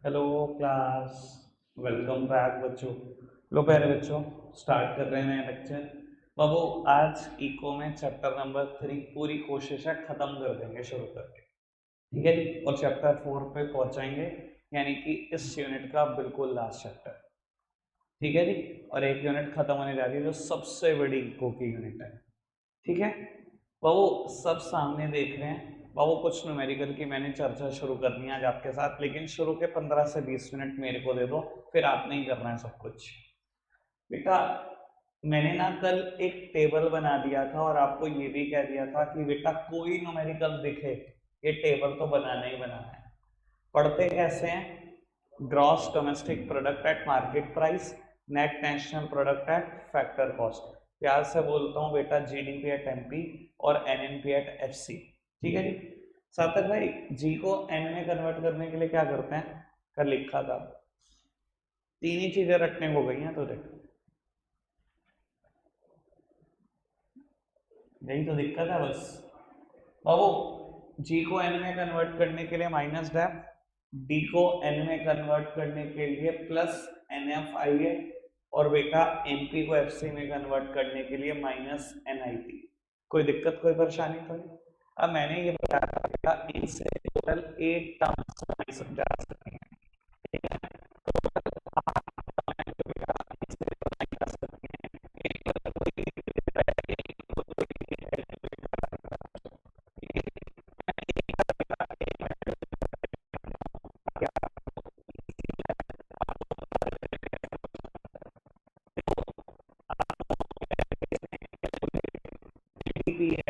Hello class. Welcome back बच्चों। लो प्यारे बच्चों, स्टार्ट कर रहे हैं नए लेक्चर। बाबू, आज इको में चैप्टर नंबर 3 पूरी कोशिश है खत्म कर देंगे शुरू करके। ठीक है जी, और चैप्टर 4 पे पहुंचाएंगे, यानी कि इस यूनिट का बिल्कुल लास्ट चैप्टर। ठीक है जी, और एक यूनिट खत्म होने जा रही है जो सबसे बड़ी इको की यूनिट है। ठीक है बाबू, सब सामने देख रहे हैं। बाबू, कुछ न्यूमेरिकल की मैंने चर्चा शुरू करनी है आज आपके साथ, लेकिन शुरू के 15 से 20 मिनट मेरे को दे दो, फिर आपने ही करना है सब कुछ। बेटा, मैंने ना कल एक टेबल बना दिया था और आपको ये भी कह दिया था कि बेटा कोई न्यूमेरिकल दिखे ये टेबल तो बनाना ही बनाना है। पढ़ते कैसे हैं? Gross domestic product at market price, net national product at factor cost. प्यार से बोलता हूँ बेटा, जीडीपी एट एमपी और एनएनपी एट एफसी। ठीक है जी। सार्थक भाई, जी को एन में कन्वर्ट करने के लिए क्या करते हैं? कल लिखा था, तीन ही चीजें रखने को गई हैं तो देख, यही तो दिक्कत है बस। बाबू, जी को एन में कन्वर्ट करने के लिए माइनस डेफ, डी को एन में कन्वर्ट करने के लिए प्लस एन एफ आई है, और बेटा एमपी को एफसी में कन्वर्ट करने के लिए माइनस एन आई टी। कोई दिक्कत, कोई परेशानी तो नहीं? अब मैंने ये बताया था बेटा, इनसे टोटल 8 टर्म्स समझा सकते हैं। ठीक है, टोटल 8 टर्म जो बेटा इनसे बनाई जा सकती हैं। एक तो कोई देता है, एक तो कोई देता है। ठीक है, मैं एक का बेटा एक में क्या जीडीपी है,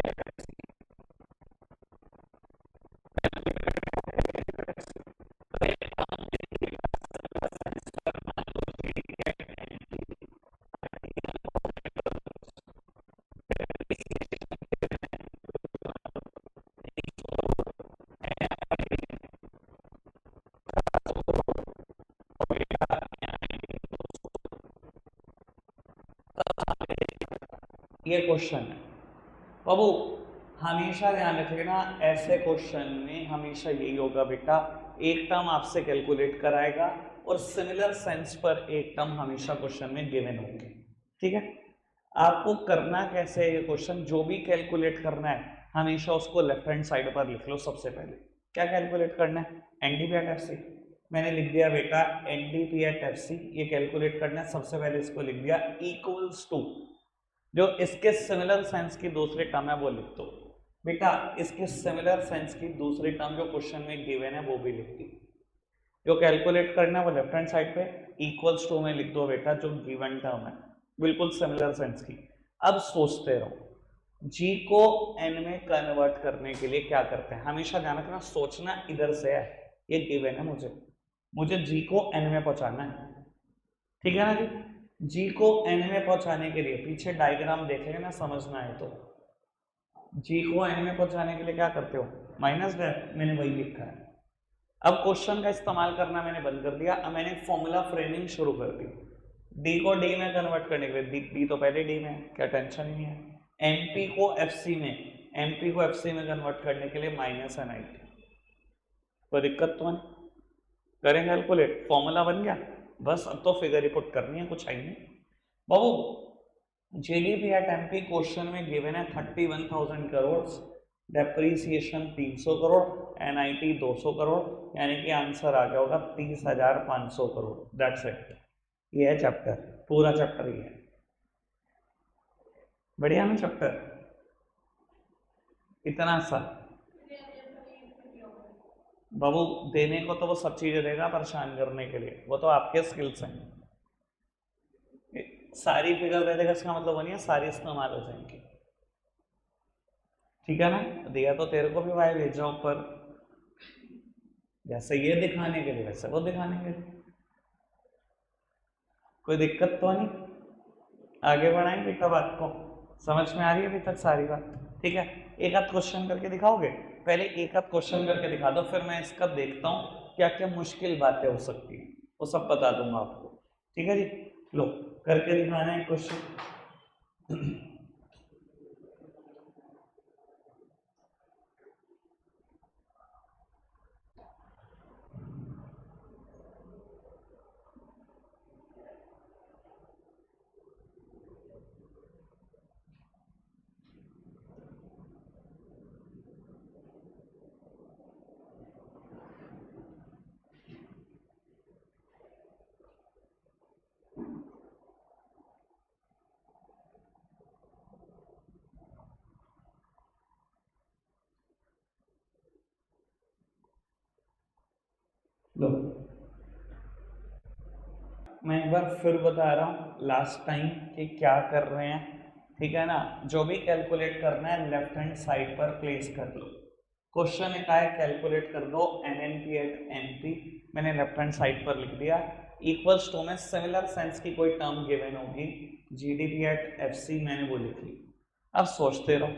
ये क्वेश्चन है। बाबू, हमेशा ध्यान रखिएगा, ऐसे क्वेश्चन में हमेशा यही होगा बेटा, एक टर्म आपसे कैलकुलेट कराएगा और सिमिलर सेंस पर एक टर्म हमेशा क्वेश्चन में गिवन होंगे। ठीक है, आपको करना कैसे है ये क्वेश्चन, जो भी कैलकुलेट करना है हमेशा उसको लेफ्ट हैंड साइड पर लिख लो। सबसे पहले क्या कैलकुलेट करना है? NDP at FC. मैंने लिख दिया बेटा एनडीपी एट एफसी, ये कैलकुलेट करना है। सबसे पहले इसको लिख दिया इक्वल्स टू, जो इसके सिमिलर साइंस की दूसरी टर्म है वो लिख दो बेटा। इसके सिमिलर साइंस की दूसरी टर्म जो क्वेश्चन में गिवन है वो भी लिख दी। जो कैलकुलेट करना है वो लेफ्ट हैंड साइड पे इक्वल्स टू में लिख दो बेटा, जो गिवन टर्म है बिल्कुल सिमिलर साइंस की। अब सोचते रहो, जी को एन में कन्वर्ट करने के लिए क्या करते हैं। हमेशा ध्यान रखना, सोचना इधर से है, ये गिवन है, मुझे मुझे जी को एन में पहुंचाना है। ठीक है ना जी। जी को एन में पहुंचाने के लिए पीछे डायग्राम देख लेना, समझना है तो। जी को एन में पहुंचाने के लिए क्या करते हो? माइनस डेफ, मैंने वही लिखा है। अब क्वेश्चन का इस्तेमाल करना मैंने बंद कर दिया, अब मैंने फॉर्मूला फ्रेमिंग शुरू कर दी। डी को डी में कन्वर्ट करने के लिए, डी तो पहले डी में है, क्या टेंशन नहीं है। एमपी को एफसी में, एमपी को एफसी में कन्वर्ट करने के लिए माइनस एन आई टी। कोई दिक्कत तो नहीं? करें कैलकुलेट, फॉर्मूला बन गया। बस अब तो फिगर ही पुट करनी है, कुछ है नहीं बाबू। जीडीपी एट एमपी क्वेश्चन में गिवन है 31,000 करोड़, डेप्रीसिएशन 300 करोड़, एनआईटी 200 करोड़, यानी कि आंसर आ गया होगा 30,500 करोड़। दैट्स इट, ये है चैप्टर, पूरा चैप्टर ये है। बढ़िया ना चैप्टर, इतना सा। बाबू, देने को तो वो सब चीजें देगा, परेशान करने के लिए वो तो आपके स्किल्स हैं। सारी फिगर दे देगा इसका मतलब नहीं है सारी इस्तेमाल हो जाएंगी। ठीक है ना, दिया तो तेरे को भी भाई भेज रहा हूं, पर जैसे ये दिखाने के लिए वैसे वो दिखाने के लिए। कोई दिक्कत तो नहीं? आगे बढ़ाएं बेटा बात को, समझ में आ रही है अभी तक सारी बात? ठीक है, एक आध क्वेश्चन करके दिखाओगे? पहले एक आध क्वेश्चन करके दिखा दो, फिर मैं इसका देखता हूँ क्या क्या मुश्किल बातें हो सकती हैं, वो सब बता दूंगा आपको। ठीक है जी, लो करके दिखाना है क्वेश्चन। लो, मैं एक बार फिर बता रहा हूँ लास्ट टाइम कि क्या कर रहे हैं, ठीक है ना। जो भी कैलकुलेट करना है लेफ्ट हैंड साइड पर प्लेस कर लो। क्वेश्चन एक है कैलकुलेट कर दो एनएनपी एट एनपी, मैंने लेफ्ट हैंड साइड पर लिख दिया। इक्वल्स टू में सिमिलर सेंस की कोई टर्म गिवन होगी, जीडीपी एट एफसी मैंने वो लिख ली। अब सोचते रहो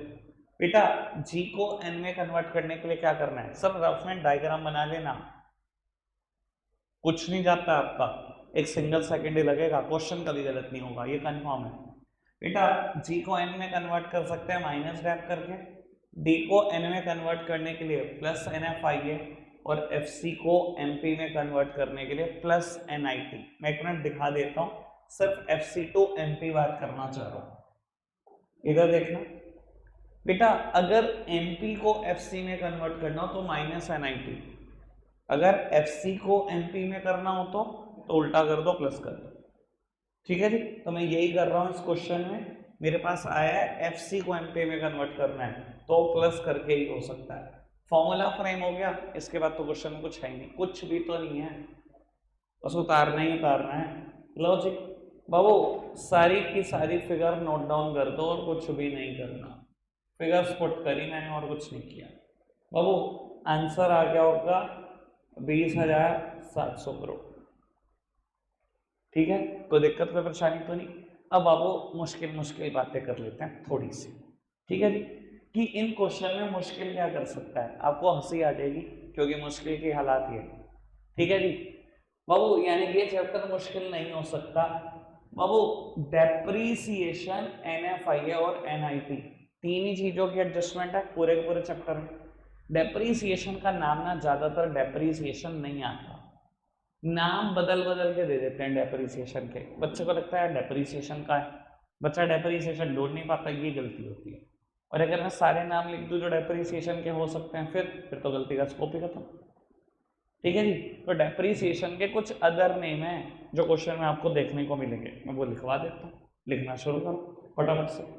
बेटा, जी को एन में कन्वर्ट करने के लिए क्या करना है। सर रफ में डायग्राम बना लेना, कुछ नहीं जाता आपका, एक सिंगल सेकंड ही लगेगा, क्वेश्चन कभी गलत नहीं होगा, ये कंफर्म है बेटा। जी को एन में कन्वर्ट कर सकते हैं माइनस रैप करके, डी को एन में कन्वर्ट करने के लिए प्लस एन एफ आई है, और एफ सी को एम पी में कन्वर्ट करने के लिए प्लस एन आई टी। मैं एक मिनट दिखा देता हूँ, सिर्फ F C to M P बात करना चाह रहा हूँ। इधर देखना बेटा, अगर एम पी को एफ सी में कन्वर्ट करना हो तो माइनस एन आई टी, अगर एफ सी को एम पी में करना हो तो उल्टा कर दो, प्लस कर दो। ठीक है जी, तो मैं यही कर रहा हूँ इस क्वेश्चन में। मेरे पास आया है एफ सी को एम पी में कन्वर्ट करना है तो प्लस करके ही हो सकता है। फॉर्मूला फ्रेम हो गया, इसके बाद तो क्वेश्चन में कुछ है ही नहीं, कुछ भी तो नहीं है, बस उतारना ही उतारना है। लॉजिक बाबू, सारी की सारी फिगर नोट डाउन कर दो और कुछ भी नहीं करना, फिगर्स पुट करी मैंने और कुछ नहीं किया। बाबू आंसर आ गया होगा 20,700 करोड़। ठीक है, कोई दिक्कत कोई परेशानी तो नहीं। अब बाबू मुश्किल मुश्किल बातें कर लेते हैं थोड़ी सी, ठीक है जी। कि इन क्वेश्चन में मुश्किल क्या कर सकता है, आपको हंसी आ जाएगी क्योंकि मुश्किल की हालात ये, ठीक है जी। बाबू यानी कि ये चैप्टर मुश्किल नहीं हो सकता। बाबू डेप्रीसिएशन एनएफआईए और एनआईटी तीन ही चीजों की एडजस्टमेंट है पूरे के पूरे चैप्टर में। डेप्रीसिएशन का नाम ना ज्यादातर डेप्रीसिएशन नहीं आता, नाम बदल बदल के दे देते हैं डेप्रीसिएशन के। बच्चे को लगता है डेप्रीसिएशन का है, बच्चा डेप्रीसिएशन ढूंढ नहीं पाता, ये गलती होती है। और अगर मैं सारे नाम लिख दूं जो डेप्रीसिएशन के हो सकते हैं, फिर तो गलती का स्कोप ही खत्म। ठीक है जी, तो डेप्रीसिएशन के कुछ अदर नेम है जो क्वेश्चन में आपको देखने को मिलेंगे, मैं वो लिखवा देता हूँ, लिखना शुरू करो फटाफट से।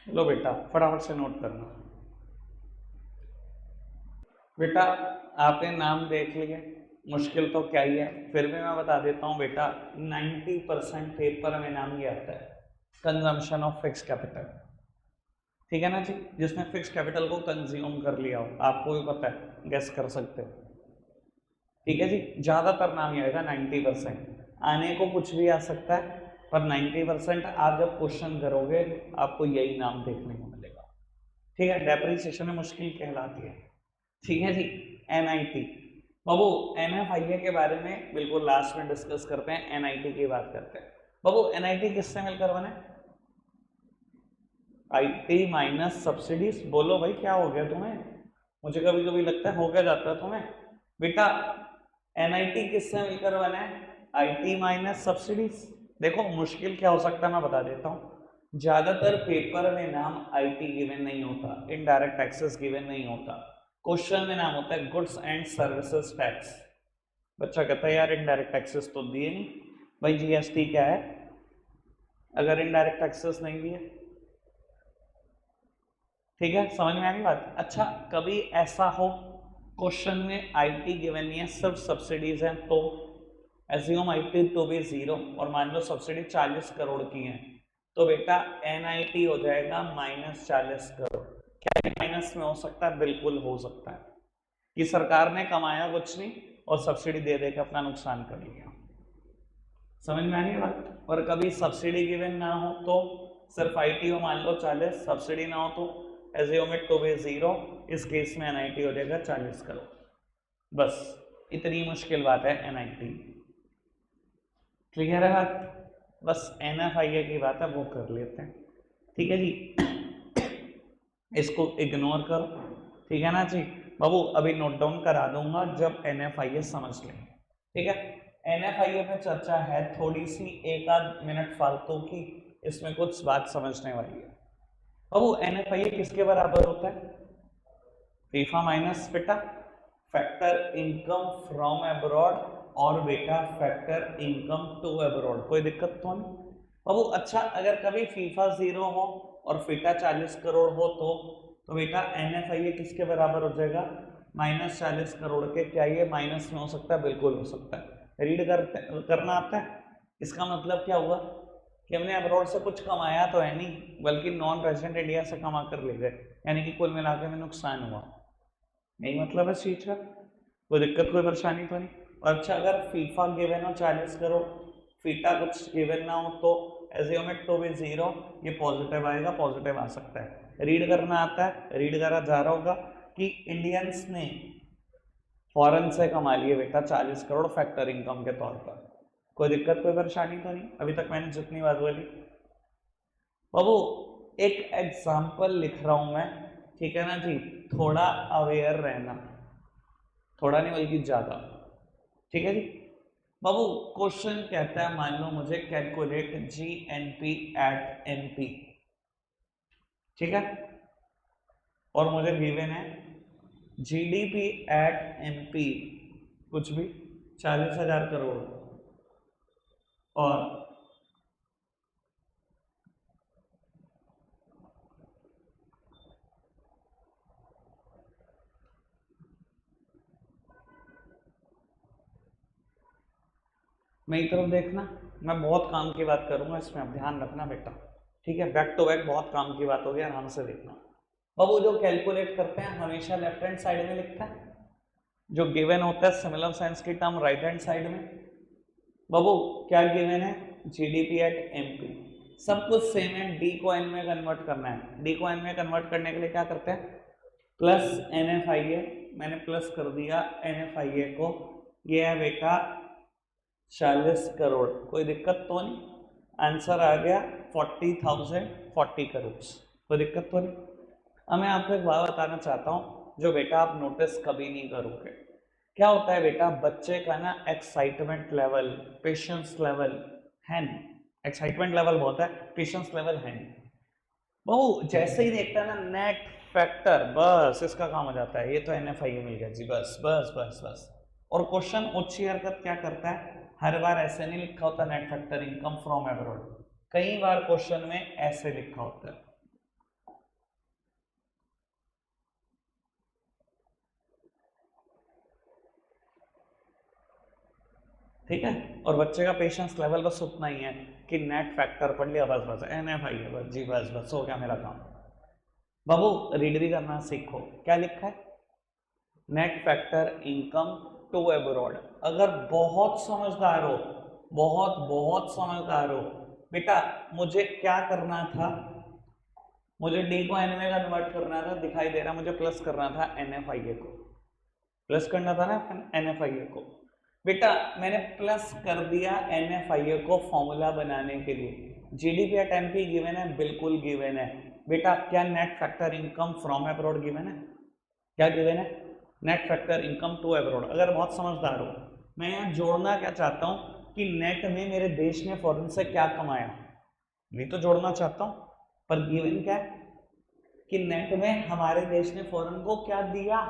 लो बेटा फटाफट से नोट करना। बेटा आपने नाम देख लिए, मुश्किल तो क्या ही है, फिर भी मैं बता देता हूँ बेटा। 90% पेपर में नाम ये आता है कंजम्पशन ऑफ फिक्स कैपिटल, ठीक है ना जी। जिसने फिक्स कैपिटल को कंज्यूम कर लिया हो, आपको भी पता है, गेस कर सकते हो। ठीक है जी, ज्यादातर नाम ये आएगा 90%, आने को कुछ भी आ सकता है, पर 90% आप जब क्वेश्चन करोगे आपको यही नाम देखने को मिलेगा। ठीक है, डेप्रिसिएशन में मुश्किल कहलाती है। ठीक है जी, एनआईटी बाबू, एनएफआईए के बारे में बिल्कुल लास्ट में डिस्कस करते हैं, एनआईटी की बात करते हैं। बाबू एनआईटी किससे मिलकर बने, आईटी माइनस सब्सिडीज। बोलो भाई क्या हो गया तुम्हें, मुझे कभी कभी लगता है हो गया जाता है तुम्हें। बेटा एनआईटी किससे मिलकर बना है, आईटी माइनस सब्सिडीज। देखो मुश्किल क्या हो सकता है मैं बता देता हूँ। ज्यादातर पेपर में नाम आईटी गिवन नहीं होता, इनडायरेक्ट टैक्सेस गिवन नहीं होता, क्वेश्चन में नाम होता है गुड्स एंड सर्विसेज टैक्स। बच्चा कहता है यार इनडायरेक्ट टैक्सेस तो दिए नहीं, भाई जीएसटी क्या है अगर इनडायरेक्ट टैक्सेस नहीं दिए। ठीक है, समझ में आ रही बात। अच्छा कभी ऐसा हो क्वेश्चन में आईटी गिवन नहीं है, सिर्फ सब्सिडीज हैं, तो assume it to be zero और मान लो सब्सिडी 40 करोड़ की है, तो बेटा एनआईटी हो जाएगा -40 करोड़। क्या माइनस में हो सकता है, बिल्कुल हो सकता है कि सरकार ने कमाया कुछ नहीं और सब्सिडी दे दे के अपना नुकसान कर लिया। समझ में आ रही बात। और कभी सब्सिडी गिवन ना हो तो सिर्फ ITO मान लो 40, सब्सिडी ना हो तो assume it to be 0, इस केस में NIT हो जाएगा 40 करोड़। बस इतनी मुश्किल बात है NIT। क्लियर है बात? बस NFIA की बात है वो कर लेते हैं, ठीक है जी। इसको इग्नोर करो, ठीक है ना जी बाबू। अभी नोट डाउन करा दूंगा जब NFIA समझ लें, ठीक है। NFIA पे चर्चा है थोड़ी सी, एक आध मिनट फालतू की, इसमें कुछ बात समझने वाली है। बाबू NFIA किसके बराबर होता है? फीफा माइनस बेटा फैक्टर इनकम फ्रॉम अब्रॉड और बेटा फैक्टर इनकम टू अब्रॉड। कोई दिक्कत तो नहीं बाबू? अच्छा, अगर कभी फीफा 0 हो और फीटा 40 करोड़ हो तो बेटा NFIA किसके बराबर हो जाएगा? -40 करोड़ के। क्या ये माइनस में हो सकता है? बिल्कुल हो सकता है। रीड करना आता है? इसका मतलब क्या हुआ कि हमने अब्रॉड से कुछ कमाया तो है नहीं, बल्कि नॉन रेजिडेंट इंडिया से कमा कर ले गए, यानी कि कुल मिलाकर में नुकसान हुआ। यही मतलब है चीज का। कोई दिक्कत कोई परेशानी तो नहीं? और अच्छा, अगर फीफा गिवन हो 40 करोड़, फीटा कुछ गिवन ना हो तो assume it to be 0, ये पॉजिटिव आएगा, पॉजिटिव आ सकता है। रीड करना आता है? रीड करा जा रहा होगा कि इंडियंस ने फॉरेन से कमा लिए बेटा 40 करोड़ फैक्टर इनकम के तौर पर। कोई दिक्कत कोई परेशानी तो नहीं? अभी तक मैंने जितनी बात बोली बाबू, एक एग्जाम्पल लिख रहा हूं मैं, ठीक है ना जी। थोड़ा अवेयर रहना, थोड़ा नहीं बल्कि ज्यादा, ठीक है जी बाबू। क्वेश्चन कहता है, मान लो मुझे कैलकुलेट GNP एट MP, ठीक है, और मुझे गिवन है GDP एट MP कुछ भी 40,000 करोड़, और मेरी तरफ देखना, मैं बहुत काम की बात करूंगा इसमें, आप ध्यान रखना बेटा, ठीक है। बैक टू बैक बहुत काम की बात होगी, आराम से देखना। बाबू जो कैलकुलेट करते हैं हमेशा लेफ्ट हैंड साइड में लिखता है, जो गिवन होता है सिमिलर साइंस की टर्म राइट हैंड साइड में। बाबू क्या गिवन है? GDP एट MP, सब कुछ सेम है। D को N में कन्वर्ट करना है। D को N में कन्वर्ट करने के लिए क्या करते हैं? प्लस NFIA, मैंने प्लस कर दिया NFIA को, ये है बेटा 40 करोड़। कोई दिक्कत तो नहीं? आंसर आ गया 40,000, 40 करोड़। कोई दिक्कत तो नहीं? अब मैं आपको एक बात बताना चाहता हूँ जो बेटा आप नोटिस कभी नहीं करोगे। क्या होता है बेटा, बच्चे का ना एक्साइटमेंट लेवल, पेशेंस लेवल है नहीं। एक्साइटमेंट लेवल बहुत है, पेशेंस लेवल है नहीं। वो जैसे ही देखता है ना नेट फैक्टर, बस इसका काम हो जाता है, ये तो NFIA मिल गया जी, बस बस बस बस। और क्वेश्चन उच्ची हरकत क्या करता है, हर बार ऐसे नहीं लिखा होता net factor income from abroad, कई बार क्वेश्चन में ऐसे लिखा होता है, ठीक है। और बच्चे का पेशेंस लेवल बस उतना ही है कि नेट फैक्टर पढ़ लिया, बस बस NFIA, बस जी बस बस हो गया मेरा काम। बाबू रीड भी करना सीखो, क्या लिखा है? Net factor income to abroad. अगर बहुत समझदार हो, बहुत बहुत समझदार हो बेटा, मुझे क्या करना था? मुझे D को N में कन्वर्ट करना था, दिखाई दे रहा, मुझे प्लस करना था NFIA को, प्लस करना था ना NFIA को। बेटा मैंने प्लस कर दिया NFIA को फॉर्मूला बनाने के लिए। GDP एट MP गिवन है, बिल्कुल गिवन है बेटा। क्या net factor income from abroad given है? क्या गिवन है? Net factor income to abroad. अगर बहुत समझदार हो, मैं यहाँ जोड़ना क्या चाहता हूँ कि नेट में मेरे देश ने फॉरेन से क्या कमाया, नहीं तो जोड़ना चाहता हूँ, पर गिवन क्या है कि नेट में हमारे देश ने फॉरेन को क्या दिया।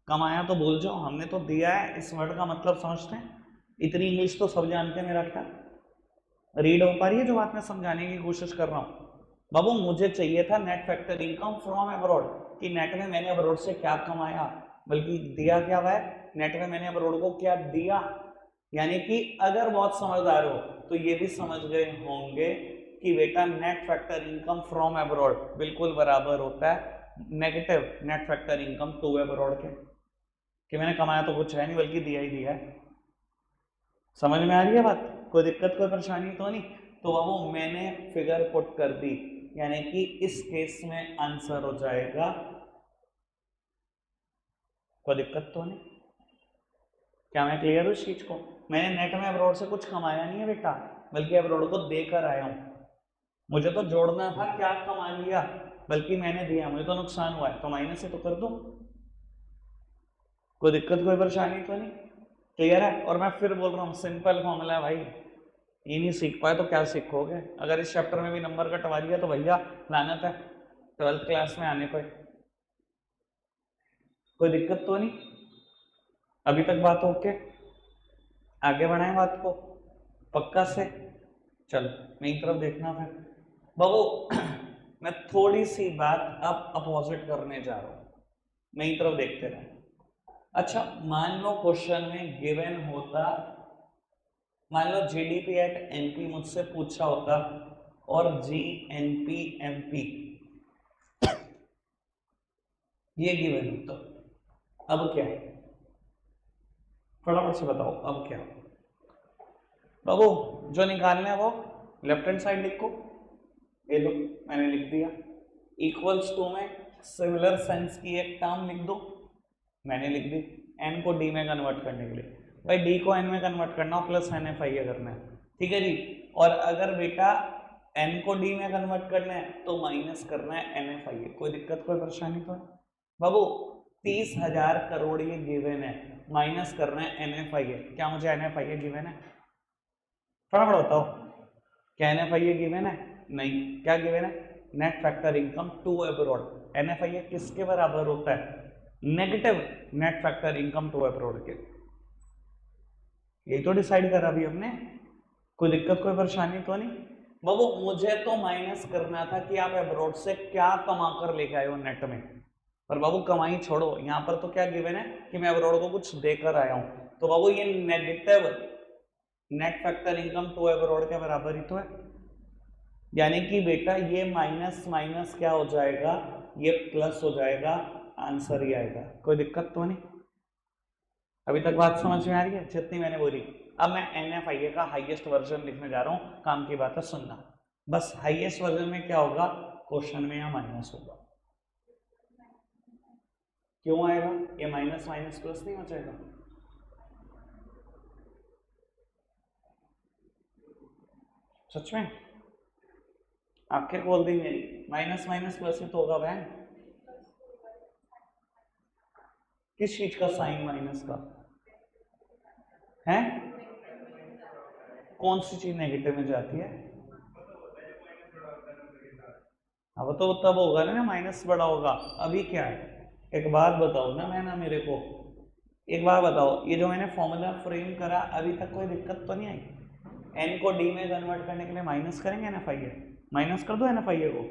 कमाया तो भूल जाओ, हमने तो दिया है, इस वर्ड का मतलब समझते हैं? इतनी इंग्लिश तो सब जानते हैं, मेरा ख्याल रीड हो पा रही है जो बात मैं समझाने की कोशिश कर रहा हूँ। बाबू मुझे चाहिए था net factor income from abroad, कि नेट में मैंने अब्रॉड से क्या कमाया, बल्कि दिया क्या हुआ है, नेट में मैंने अब्रॉड को क्या दिया। यानी कि अगर बहुत समझदार हो तो ये भी समझ गए होंगे कि बेटा net factor income from abroad बिल्कुल बराबर होता है negative net factor income to abroad के, कि मैंने कमाया तो कुछ है नहीं बल्कि दिया ही दिया है। समझ में आ रही है बात? कोई दिक्कत कोई परेशानी तो नहीं? तो वो मैंने फिगर पुट कर दी, यानी कि इस केस में आंसर हो जाएगा, कोई दिक्कत तो नहीं? क्या मैं क्लियर हूँ इस चीज को? मैंने नेट में अब्रॉड से कुछ कमाया नहीं है बेटा, बल्कि अब्रॉड को देकर आया हूँ। मुझे तो जोड़ना था, क्या कमा लिया, बल्कि मैंने दिया, मुझे तो नुकसान हुआ है, तो माइनस से तो कर दो, कोई दिक्कत कोई परेशानी तो नहीं? क्लियर है? और मैं फिर बोल रहा हूँ सिंपल फॉर्मूला है भाई, ये नहीं सीख पाए तो क्या सीखोगे? अगर इस चैप्टर में भी नंबर कटवा दिया तो भैया लानत है 12th क्लास में आने को। कोई दिक्कत तो नहीं? अभी तक बात ओके? आगे बढ़ाएं बात को पक्का से? चलो मेरी तरफ देखना फिर बाबू। मैं थोड़ी सी बात अब अपोजिट करने जा रहा हूं, मेरी तरफ देखते रहे। अच्छा मान लो क्वेश्चन में गिवन होता, मान लो जीडीपी एट एनपी मुझसे पूछा होता और जीएनपी एमपी ये गिवन होता, अब क्या है? फटाफट से बताओ अब क्या? बाबू जो निकालना है वो लेफ्ट हैंड साइड लिखो, ये लो मैंने लिख दिया। इक्वल्स टू में सिमिलर सेंस की एक टर्म लिख दो, मैंने लिख दी। एन को डी में कन्वर्ट करने के लिए, भाई डी को एन में कन्वर्ट करना हो प्लस एन एफ आई ए करना है, ठीक है जी। और अगर बेटा एन को डी में कन्वर्ट करना है तो माइनस करना है एन एफ आई ए। कोई दिक्कत कोई परेशानी तो है बाबू? 30,000 करोड़ ये गिवन है, माइनस करना है एन एफ आई ए। क्या मुझे N F I A given है? फटाफट बताओ, क्या N F I A given है? नहीं। क्या गिवन है? Net factor income to abroad. N F I A किसके बराबर होता है? Negative net factor income to abroad के। यही तो डिसाइड करा अभी हमने, कोई दिक्कत कोई परेशानी तो नहीं? बाबू मुझे तो माइनस करना था कि आप अब्रॉड से क्या कमा कर लेके आए हो नेट में, पर बाबू कमाई छोड़ो, यहाँ पर तो क्या गिवन है कि मैं अब्रॉड को कुछ देकर आया हूं, तो बाबू ये negative net factor income to abroad के बराबर ही तो है। यानी कि बेटा ये माइनस माइनस क्या हो जाएगा, ये प्लस हो जाएगा, आंसर ही आएगा। कोई दिक्कत तो नहीं? अभी तक बात समझ में आ रही है जितनी मैंने बोली? अब मैं NFIA का हाईएस्ट वर्जन लिखने जा रहा हूं, काम की बात है सुनना। बस हाईएस्ट वर्जन में क्या होगा, क्वेश्चन में या माइनस होगा। क्यों आएगा? ये माइनस माइनस प्लस नहीं हो जाएगा? सच में आंखें खोल दी मेरी, माइनस माइनस प्लस ही तो होगा बहन। किस चीज का साइन माइनस का है? कौन सी चीज नेगेटिव में जाती है? अब तो तब होगा ना माइनस बड़ा होगा। अभी क्या है एक बात बताओ ना, मैं ना मेरे को एक बार बताओ, ये जो मैंने फॉर्मूला फ्रेम करा अभी तक कोई दिक्कत तो नहीं आई? एन को डी में कन्वर्ट करने के लिए माइनस करेंगे N F I A, minus कर दो एन एफ आई ए को,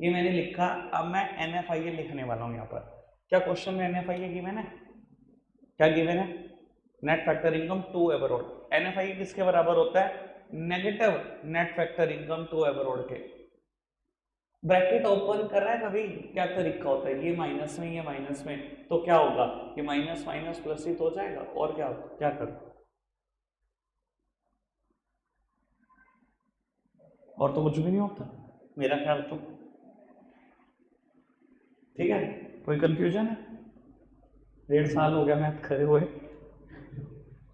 ये मैंने लिखा। अब मैं एन एफ आई ए लिखने वाला हूँ यहाँ पर। क्या क्वेश्चन में N F I A given है? क्या गिवन है? Net factor income to abroad. N F I A किसके बराबर होता है? Negative net factor income to abroad के। ब्रैकेट ओपन कर रहा है कभी, क्या तरीका होता है, ये माइनस में ये माइनस में, तो क्या होगा, ये माइनस माइनस प्लस ही तो हो जाएगा। और क्या क्या करूं? और तो कुछ भी नहीं होता मेरा ख्याल तो, ठीक है? कोई कंफ्यूजन है? 1.5 साल हो गया मैथ करे हुए,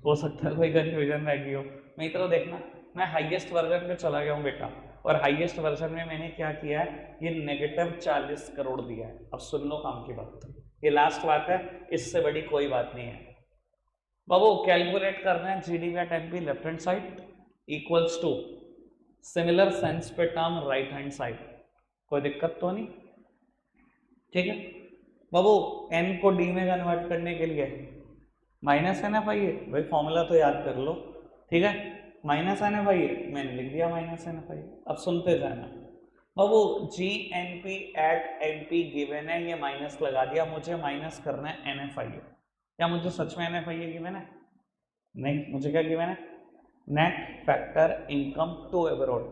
हो सकता है कोई कंफ्यूजन रह गई हो। मेरी तरफ देखना, मैं हाईएस्ट वर्जन पे चला गया हूँ बेटा, और हाईएस्ट वर्जन में मैंने क्या किया है, ये नेगेटिव 40 करोड़ दिया है। अब सुन लो काम की बात, ये लास्ट बात है, इससे बड़ी कोई बात नहीं है बाबू। कैलकुलेट करना है GDP at NP left hand side equals to similar sense पे टर्म राइट हैंड साइड। कोई दिक्कत तो नहीं? ठीक है बाबू, एन को डी में कन्वर्ट करने के लिए minus N F I A, भाई फॉर्मूला तो याद कर लो, ठीक है? Minus N F I A मैंने लिख दिया, minus N F I A. अब सुनते जाना बाबू, G N P at N P given है, ये माइनस लगा दिया, मुझे माइनस करना है एन एफ आई ए। क्या मुझे सच में N F I A given है? नहीं, मुझे क्या गिवन है, net factor income to abroad,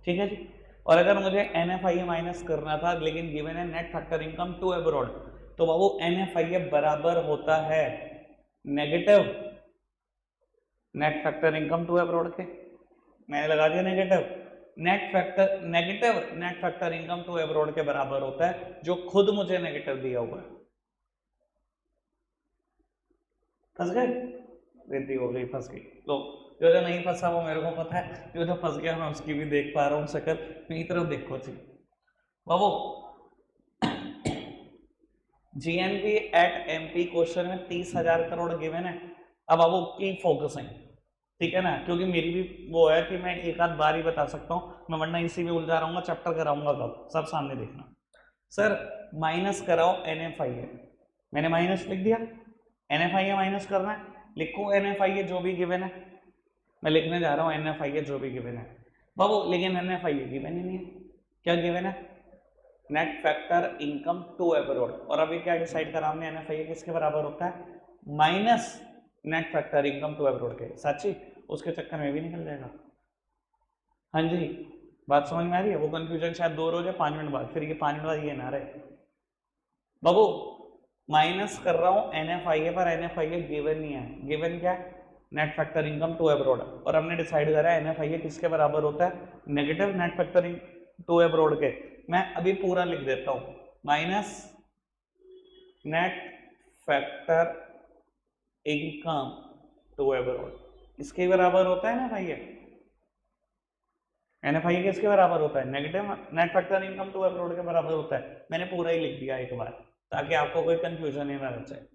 ठीक है जी। और अगर मुझे N F I A minus करना था लेकिन गिवन है net factor income to abroad, तो बाबू एन एफ आई ए बराबर होता है negative net factor income to abroad के। मैंने लगा दिया negative, net factor negative net factor income to abroad के बराबर होता है, जो खुद मुझे नेगेटिव दिया हुआ है। फंस गए, वृद्धि हो गई, फंस गई। लो, जो नहीं फंसा वो मेरे को पता है, जो फंस गया मैं उसकी भी देख पा रहा हूँ शक्ल। मेरी तरफ देखो जी बाबू, जीएनपी एट एमपी क्वेश्चन में 30,000 करोड़ गिवन है। अब बाबू की फोकस है, ठीक है ना, क्योंकि मेरी भी वो है कि मैं एक आध बार ही बता सकता हूँ, मैं वरना इसी में उलझा रहूंगा, चैप्टर कराऊंगा कब, सब सामने देखना। सर माइनस कराओ NFIA, मैंने माइनस लिख दिया, NFIA माइनस करना है, लिखो NFIA जो भी गिवन है, मैं लिखने जा रहा हूँ NFIA जो भी गिवन है बाबू, लेकिन NFIA गिवन ही नहीं है। क्या गिवन है? Net factor income to abroad. और अभी क्या डिसाइड करा हमने, NFIA किसके बराबर होता है? Minus net factor income to abroad के। सच्ची उसके चक्कर में भी निकल जाएगा। हाँ जी, बात समझ में आ रही है? वो कंफ्यूजन शायद दूर हो जाए 5 मिनट बाद, फिर ये 5 मिनट बाद ये ना रहे बाबू। माइनस कर रहा हूँ NFIA पर, NFIA गिवन नहीं है। गिवन क्या है? Net factor income to abroad. और हमने डिसाइड करा है NFIA किसके बराबर होता है? Negative net factor to abroad के। मैं अभी पूरा लिख देता हूँ, minus net factor income to abroad, इसके बराबर होता है NFIA। NFIA किसके बराबर होता है? Negative net factor income to abroad के बराबर होता है। मैंने पूरा ही लिख दिया एक बार, ताकि आपको कोई कंफ्यूजन ही ना रह जाए।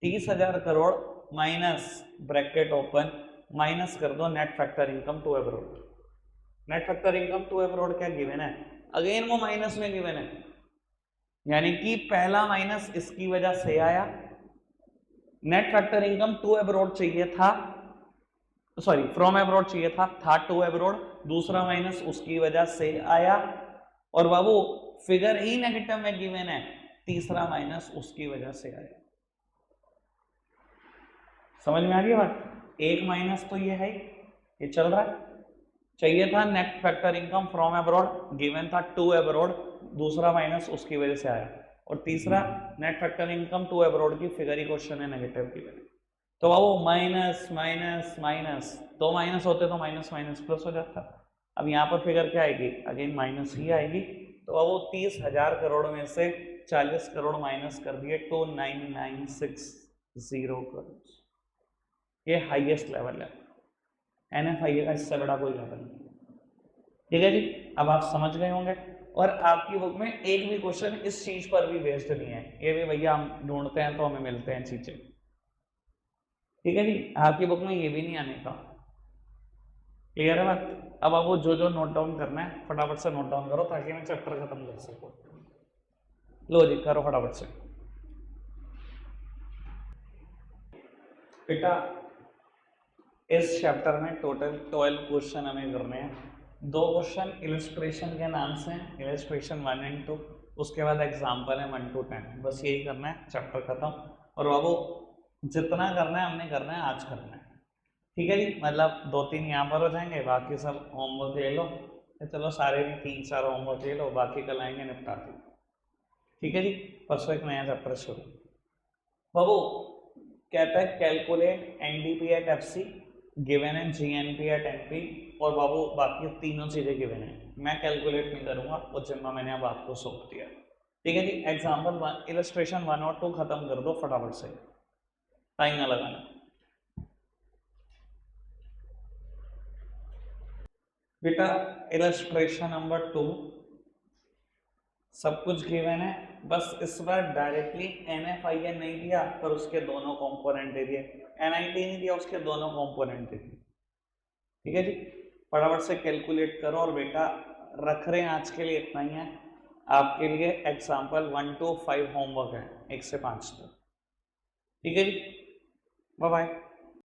30,000 crore minus bracket open, minus कर दो net factor income to abroad. Net factor income to abroad क्या गिवन है? अगेन वो माइनस में गिवन है, यानी कि पहला माइनस इसकी वजह से आया। Net factor income to abroad चाहिए था, सॉरी फ्रॉम अब्रॉड चाहिए था टू अब्रॉड, दूसरा माइनस उसकी वजह से आया। और बाबू फिगर ही नेगेटिव में गिवन है, तीसरा माइनस उसकी वजह से आया। समझ में आ रही है बात? एक माइनस तो ये है, ये चल रहा है। चाहिए था net factor income from abroad, given था टू अब्रॉड, दूसरा माइनस उसकी वजह से आया। और तीसरा net factor income to abroad की फिगर ही क्वेश्चन है नेगेटिव की वजह। तो वो माइनस माइनस माइनस, दो माइनस होते तो माइनस माइनस प्लस हो जाता। अब यहाँ पर फिगर क्या आएगी? अगेन माइनस ही आएगी। तो वो 30,000 करोड़ में से 40 करोड़ माइनस कर दिए तो 9960 करोड़। ये हाईएस्ट लेवल है, NFIA का इससे बड़ा कोई लेवल नहीं। ठीक है जी, अब आप समझ गए होंगे। और आपकी बुक में एक भी क्वेश्चन इस चीज पर भी बेस्ड नहीं है, ये भी भैया हम ढूंढते हैं तो हमें मिलते हैं चीजें। ठीक है जी, आपकी बुक में ये भी नहीं आने का। क्लियर है बात? अब आपको जो जो नोट डाउन करना है फटाफट से नोट डाउन करो, ताकि मैं चैप्टर खत्म कर सकूं। लो जी, करो फटाफट से बेटा। इस चैप्टर में टोटल 12 क्वेश्चन हमें करने हैं। 2 क्वेश्चन इलस्ट्रेशन के नाम से हैं, इलस्ट्रेशन 1 एंड 2, उसके बाद एग्जाम्पल है 1 to 10। बस यही करना है, चैप्टर खत्म। और बाबू जितना करना है हमने करना है, आज करना है। ठीक है जी, मतलब 2-3 यहाँ पर हो जाएंगे, बाकी सब होमवर्क ले लो। चलो सारे नहीं, 3-4 होमवर्क ले लो, बाकी कल आएंगे निपटाते। ठीक है जी, परसों एक नया चैप्टर शुरू। बाबू कहता है calculate NDP at FC, given है GNP एट NP, और बाबू बाकी तीनों चीजें गिवन है। मैं कैलकुलेट नहीं करूंगा, वो जिम्मा मैंने अब आपको सौंप दिया। ठीक है जी, एग्जाम्पल 1 इलस्ट्रेशन 1 और 2 खत्म कर दो फटाफट से, टाइम ना लगाना। बेटा इलस्ट्रेशन नंबर 2 सब कुछ गिवन है, बस इस बार डायरेक्टली NFIA नहीं दिया, पर उसके दोनों कंपोनेंट दे दिए। NIT नहीं दिया, उसके दोनों कंपोनेंट दे दिए। ठीक है जी, फटाफट से कैलकुलेट करो। और बेटा रख रहे हैं आज के लिए इतना ही है, आपके लिए एग्जाम्पल 1 to 5 होमवर्क है, 1 से 5 तक। ठीक है जी, बाय बाय।